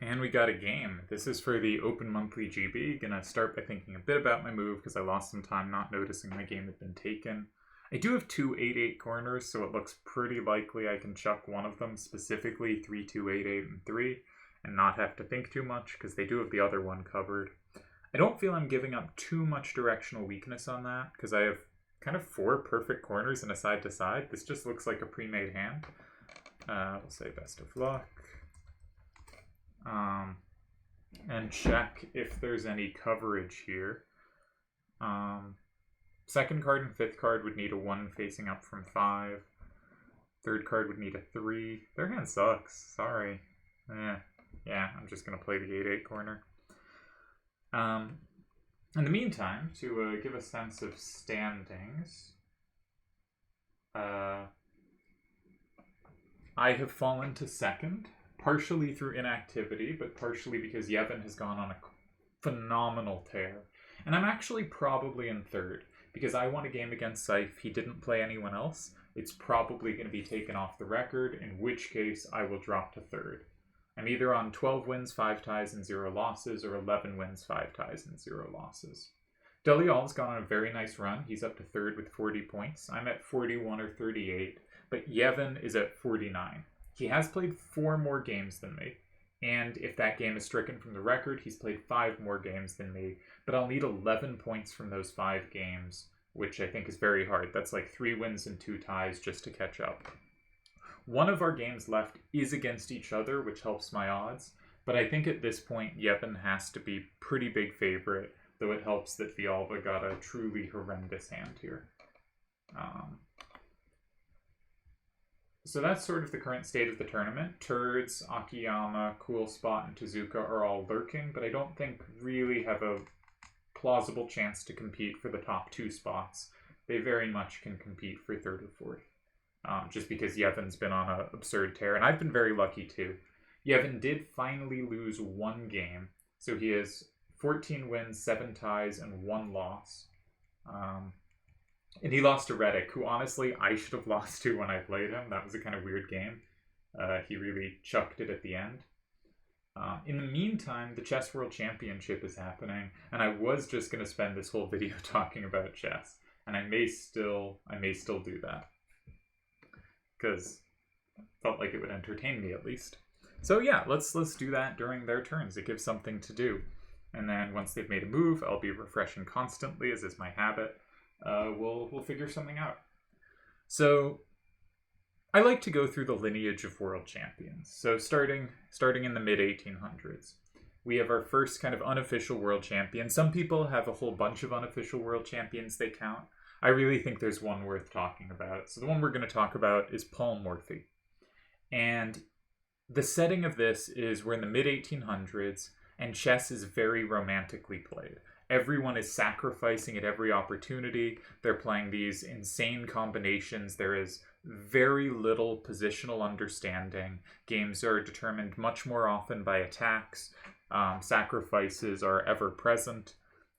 And we got a game. This is for the Open Monthly GB. Gonna start by thinking a bit about my move because I lost some time not noticing my game had been taken. I do have two 8-8 corners, so it looks pretty likely I can chuck one of them, specifically 3, 2, 8, 8, and 3, and not have to think too much because they do have the other one covered. I don't feel I'm giving up too much directional weakness on that because I have kind of 4 perfect corners and a side to side. This just looks like a pre-made hand. We'll say best of luck. And check if there's any coverage here. Second card and fifth card would need a 1 facing up from 5. Third card would need a 3. Their hand sucks. Sorry. Yeah, I'm just going to play the 8-8 corner. In the meantime, to give a sense of standings, I have fallen to second, partially through inactivity, but partially because Yevon has gone on a phenomenal tear. And I'm actually probably in third, because I won a game against Scythe. He didn't play anyone else. It's probably going to be taken off the record, in which case I will drop to third. I'm either on 12 wins, 5 ties, and 0 losses, or 11 wins, 5 ties, and 0 losses. Delial's gone on a very nice run. He's up to third with 40 points. I'm at 41 or 38, but Yevon is at 49. He has played 4 more games than me, and if that game is stricken from the record, he's played 5 more games than me, but I'll need 11 points from those 5 games, which I think is very hard. That's like 3 wins and 2 ties just to catch up. One of our games left is against each other, which helps my odds, but I think at this point, Yevon has to be pretty big favorite, though it helps that Villalva got a truly horrendous hand here. So that's sort of the current state of the tournament. Turds, Akiyama, Cool Spot, and Tezuka are all lurking, but I don't think really have a plausible chance to compete for the top 2 spots. They very much can compete for 3rd or 4th, just because Yevon's been on an absurd tear, and I've been very lucky too. Yevon did finally lose 1 game, so he has 14 wins, 7 ties, and 1 loss. And he lost to Reddick, who honestly I should have lost to when I played him. That was a kind of weird game. He really chucked it at the end. In the meantime, the Chess World Championship is happening, and I was just going to spend this whole video talking about chess, and I may still do that, because I felt like it would entertain me at least. So yeah, let's do that during their turns. It gives something to do. And then once they've made a move, I'll be refreshing constantly, as is my habit. We'll figure something out. So I like to go through the lineage of world champions. So starting in the mid-1800s, we have our first kind of unofficial world champion. Some people have a whole bunch of unofficial world champions they count. I really think there's one worth talking about. So the one we're going to talk about is Paul Morphy. And the setting of this is we're in the mid-1800s, and chess is very romantically played. Everyone is sacrificing at every opportunity. They're playing these insane combinations. There is very little positional understanding. Games are determined much more often by attacks. Sacrifices are ever present.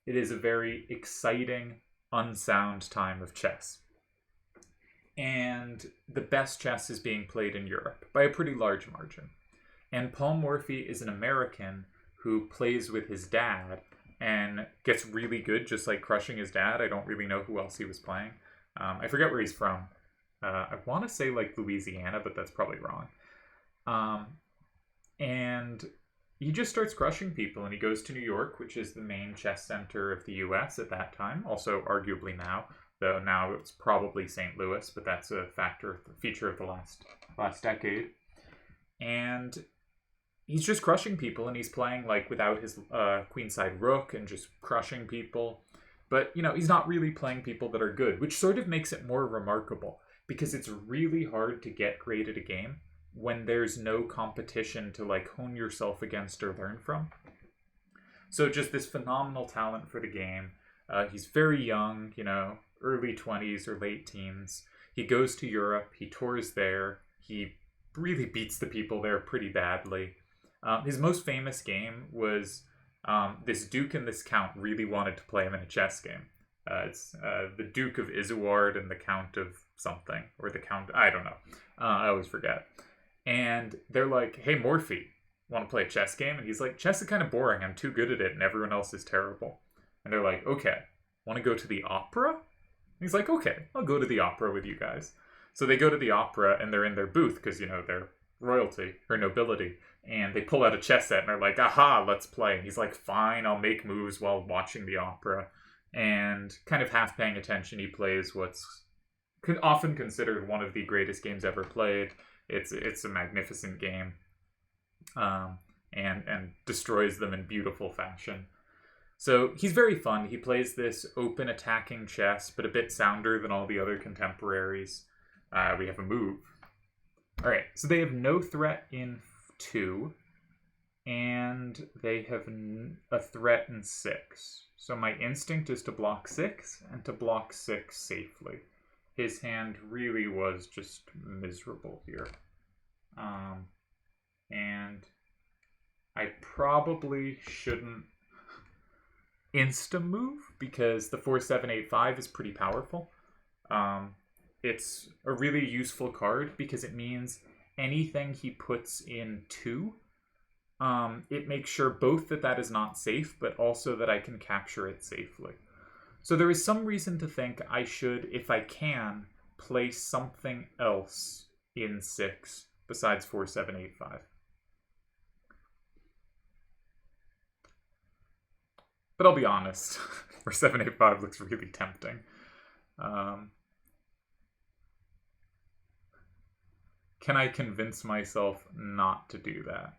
It is a very exciting, unsound time of chess. And the best chess is being played in Europe by a pretty large margin. And Paul Morphy is an American who plays with his dad and gets really good, just like crushing his dad. I don't really know who else he was playing. I forget where he's from. I want to say like Louisiana, but that's probably wrong. And he just starts crushing people, and he goes to New York, which is the main chess center of the US at that time. Also, arguably now, though now it's probably St. Louis, but that's a feature of the last decade. And he's just crushing people, and he's playing like without his queenside rook and just crushing people. But, you know, he's not really playing people that are good, which sort of makes it more remarkable, because it's really hard to get great at a game when there's no competition to like hone yourself against or learn from. So just this phenomenal talent for the game. He's very young, you know, early 20s or late teens. He goes to Europe, he tours there, he really beats the people there pretty badly. His most famous game was this Duke and this Count really wanted to play him in a chess game. It's the Duke of Isouard and the Count of something, or the Count, I don't know. I always forget. And they're like, hey, Morphy, want to play a chess game? And he's like, chess is kind of boring. I'm too good at it and everyone else is terrible. And they're like, okay, want to go to the opera? And he's like, okay, I'll go to the opera with you guys. So they go to the opera and they're in their booth because, you know, they're royalty or nobility. And they pull out a chess set and they're like, aha, let's play. And he's like, fine, I'll make moves while watching the opera. And kind of half paying attention, he plays what's often considered one of the greatest games ever played. It's a magnificent game. And destroys them in beautiful fashion. So he's very fun. He plays this open attacking chess, but a bit sounder than all the other contemporaries. We have a move. All right, so they have no threat in 2, and they have a threat in 6. So my instinct is to block 6 and to block 6 safely. His hand really was just miserable here. And I probably shouldn't insta-move because the 4-7-8-5 is pretty powerful. It's a really useful card because it means anything he puts in 2, it makes sure both that is not safe, but also that I can capture it safely. So there is some reason to think I should, if I can, play something else in 6 besides 4-7-8-5. But I'll be honest, 4-7-8-5 looks really tempting. Can I convince myself not to do that?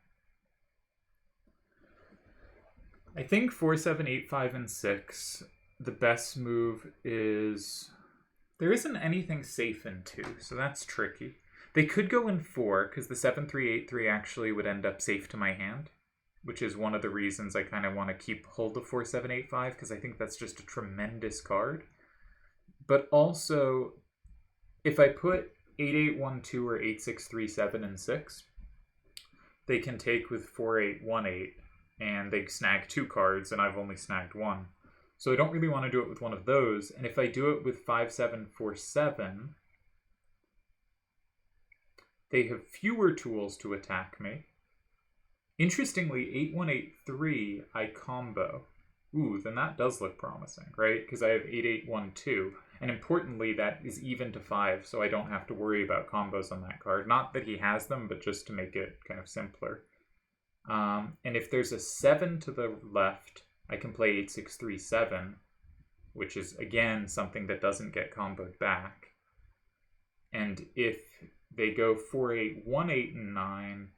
I think 4-7-8-5 and 6, the best move is... There isn't anything safe in 2, so that's tricky. They could go in 4, because the 7-3-8-3 actually would end up safe to my hand, which is one of the reasons I kind of want to keep hold of 4-7-8-5, because I think that's just a tremendous card. But also, if I put 8-8-1-2 or 8-6-3-7 and 6, they can take with 4-8-1-8, and they snag 2 cards, and I've only snagged 1. So I don't really want to do it with one of those, and if I do it with 5-7-4-7, they have fewer tools to attack me. Interestingly, 8-1-8-3, I combo. Ooh, then that does look promising, right? Because I have 8-8-1-2. And importantly, that is even to 5, so I don't have to worry about combos on that card. Not that he has them, but just to make it kind of simpler. And if there's a 7 to the left, I can play 8-6-3-7, which is, again, something that doesn't get comboed back. And if they go 4-8-1-8 and 9,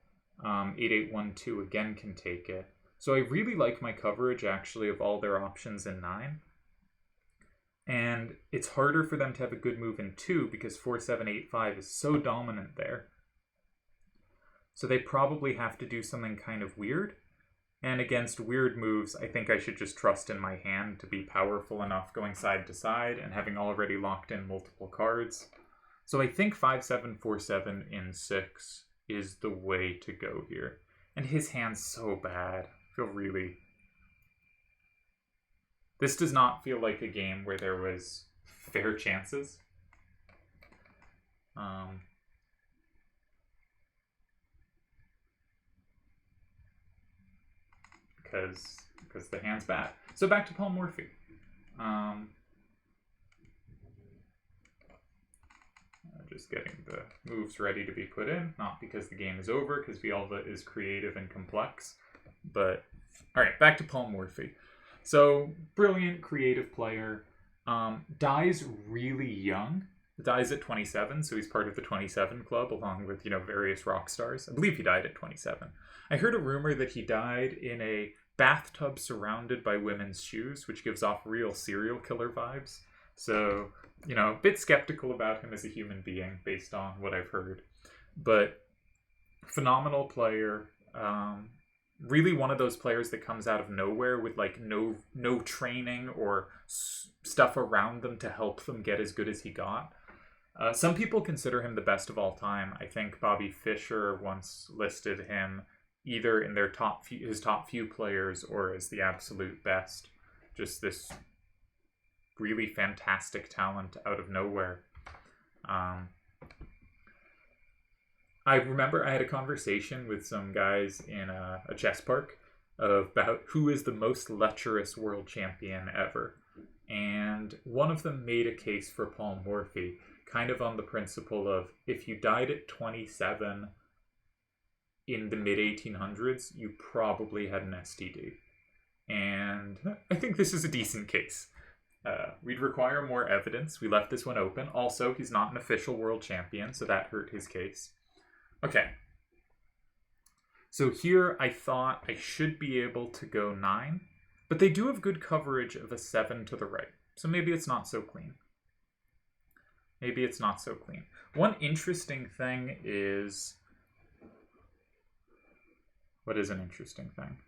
8-8-1-2 again can take it. So I really like my coverage, actually, of all their options in 9. And it's harder for them to have a good move in 2 because 4-7-8-5 is so dominant there. So they probably have to do something kind of weird. And against weird moves, I think I should just trust in my hand to be powerful enough going side to side and having already locked in multiple cards. So I think 5-7-4-7 in 6 is the way to go here. And his hand's so bad. I feel really... This does not feel like a game where there was fair chances. Because the hand's bad. So back to Paul Morphy. Just getting the moves ready to be put in, not because the game is over, because Villalva is creative and complex. But, alright, back to Paul Morphy. So, brilliant, creative player. Dies really young. Dies at 27, so he's part of the 27 club, along with, various rock stars. I believe he died at 27. I heard a rumor that he died in a bathtub surrounded by women's shoes, which gives off real serial killer vibes. So, a bit skeptical about him as a human being based on what I've heard. But phenomenal player. Really one of those players that comes out of nowhere with no training or stuff around them to help them get as good as he got. Some people consider him the best of all time. I think Bobby Fischer once listed him either in his top few players or as the absolute best. Just this really fantastic talent out of nowhere. I remember I had a conversation with some guys in a chess park about who is the most lecherous world champion ever. And one of them made a case for Paul Morphy, kind of on the principle of if you died at 27 in the mid 1800s, you probably had an STD. And I think this is a decent case. We'd require more evidence. We left this one open. Also, he's not an official world champion, so that hurt his case. Okay. So here I thought I should be able to go 9, but they do have good coverage of a 7 to the right. So maybe it's not so clean. Maybe it's not so clean. One interesting thing is... What is an interesting thing?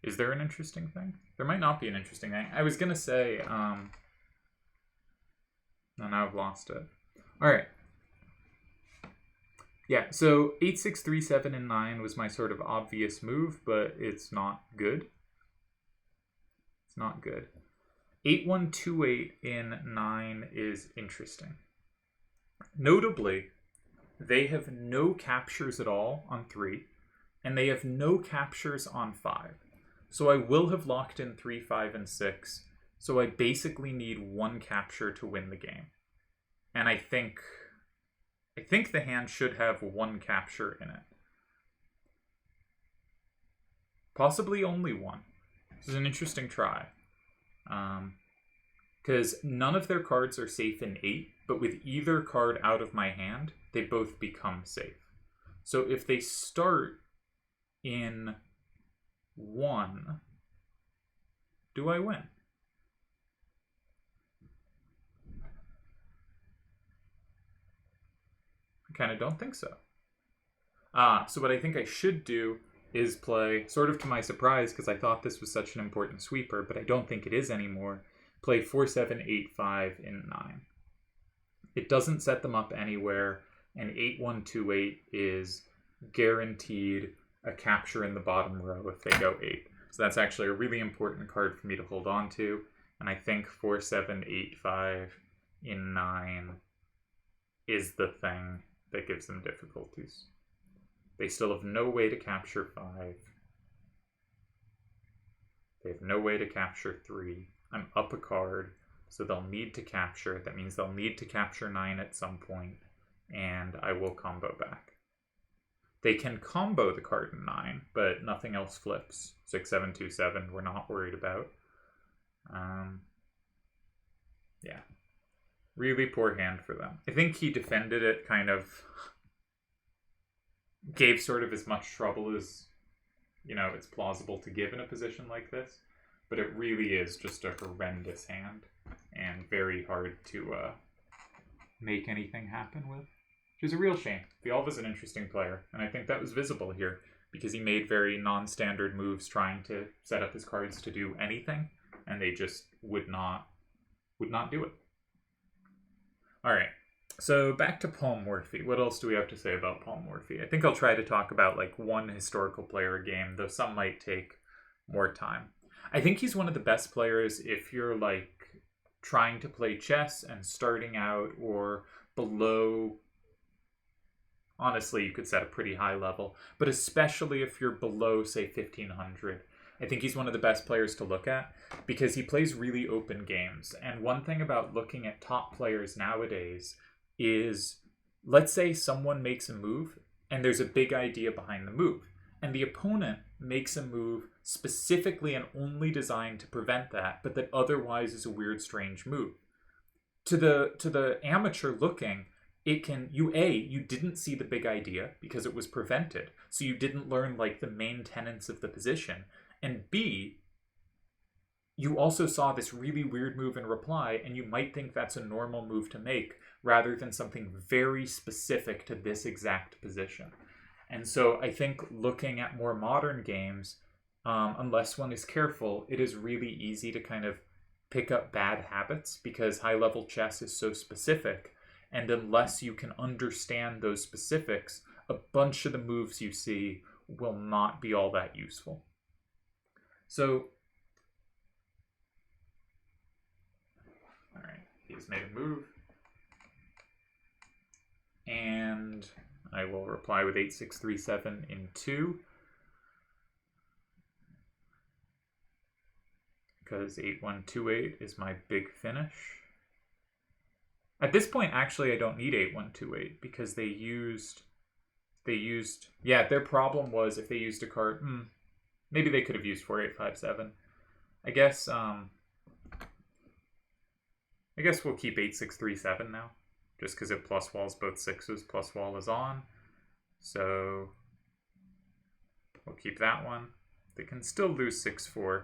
Is there an interesting thing? There might not be an interesting thing. I was going to say... No, now I've lost it. Alright. Yeah, so 8, 6, 3, 7, and 9 was my sort of obvious move, but it's not good. It's not good. 8, 1, 2, 8 in 9 is interesting. Notably, they have no captures at all on 3, and they have no captures on 5. So I will have locked in 3, 5, and 6, so I basically need 1 capture to win the game. And I think the hand should have 1 capture in it. Possibly only 1. This is an interesting try. Because none of their cards are safe in 8, but with either card out of my hand, they both become safe. So if they start in 1, do I win? I kind of don't think so. So what I think I should do is play, sort of to my surprise, because I thought this was such an important sweeper, but I don't think it is anymore, play 4, 7, 8, 5 in 9. It doesn't set them up anywhere, and 8, 1, 2, 8 is guaranteed a capture in the bottom row if they go 8. So that's actually a really important card for me to hold on to, and I think 4, 7, 8, 5 in 9 is the thing that gives them difficulties. They still have no way to capture 5. They have no way to capture 3. I'm up a card, so they'll need to capture. That means they'll need to capture 9 at some point, and I will combo back. They can combo the card in 9, but nothing else flips. 6, 7, 2, 7, we're not worried about. Yeah. Really poor hand for them. I think he defended it kind of... gave sort of as much trouble as, you know, it's plausible to give in a position like this. But it really is just a horrendous hand. And very hard to make anything happen with. Which is a real shame. Villalva's an interesting player. And I think that was visible here. Because he made very non-standard moves trying to set up his cards to do anything. And they just would not do it. Alright, so back to Paul Morphy. What else do we have to say about Paul Morphy? I think I'll try to talk about like one historical player a game, though some might take more time. I think he's one of the best players if you're like trying to play chess and starting out or below. Honestly, you could set a pretty high level, but especially if you're below, say, 1500. I think he's one of the best players to look at because he plays really open games. And one thing about looking at top players nowadays is, let's say someone makes a move and there's a big idea behind the move. And the opponent makes a move specifically and only designed to prevent that, but that otherwise is a weird, strange move. To the amateur looking, it can, you didn't see the big idea because it was prevented. So you didn't learn like the main tenets of the position. And B, you also saw this really weird move in reply, and you might think that's a normal move to make, rather than something very specific to this exact position. And so I think looking at more modern games, unless one is careful, it is really easy to kind of pick up bad habits, because high-level chess is so specific, and unless you can understand those specifics, a bunch of the moves you see will not be all that useful. So, all right, he's made a move, and I will reply with 8637 in 2. Because 8128 is my big finish. At this point, actually, I don't need 8128 because they used, yeah, their problem was if they used a card, maybe they could have used 4857. I guess we'll keep 8637 now, just because it plus walls both 6s, plus wall is on. So we'll keep that one. They can still lose 6-4,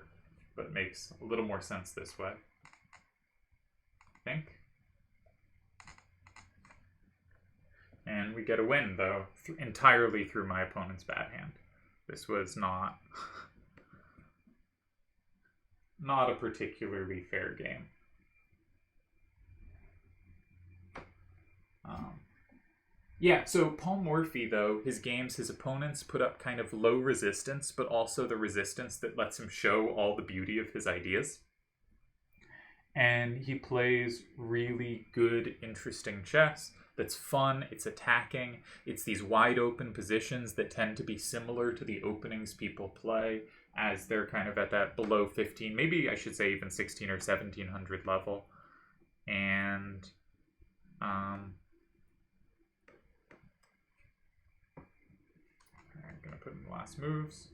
but it makes a little more sense this way, I think. And we get a win, though, entirely through my opponent's bad hand. This was not a particularly fair game. Yeah, so Paul Morphy, though, his games, his opponents put up kind of low resistance, but also the resistance that lets him show all the beauty of his ideas. And he plays really good, interesting chess that's fun, it's attacking, it's these wide open positions that tend to be similar to the openings people play as they're kind of at that below 15, maybe I should say even 16 or 1700 level. And I'm going to put in the last moves.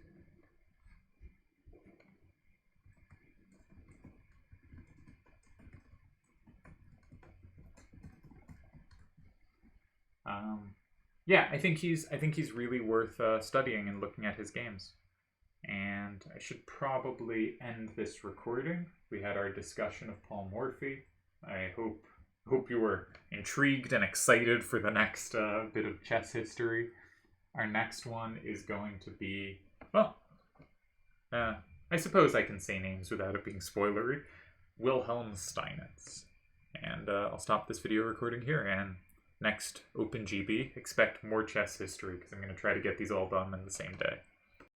Yeah, I think he's really worth studying and looking at his games. And I should probably end this recording. We had our discussion of Paul Morphy. I hope you were intrigued and excited for the next bit of chess history. Our next one is going to be, well, I suppose I can say names without it being spoilery. Wilhelm Steinitz. And I'll stop this video recording here, and next OpenGB, expect more chess history, because I'm going to try to get these all done in the same day.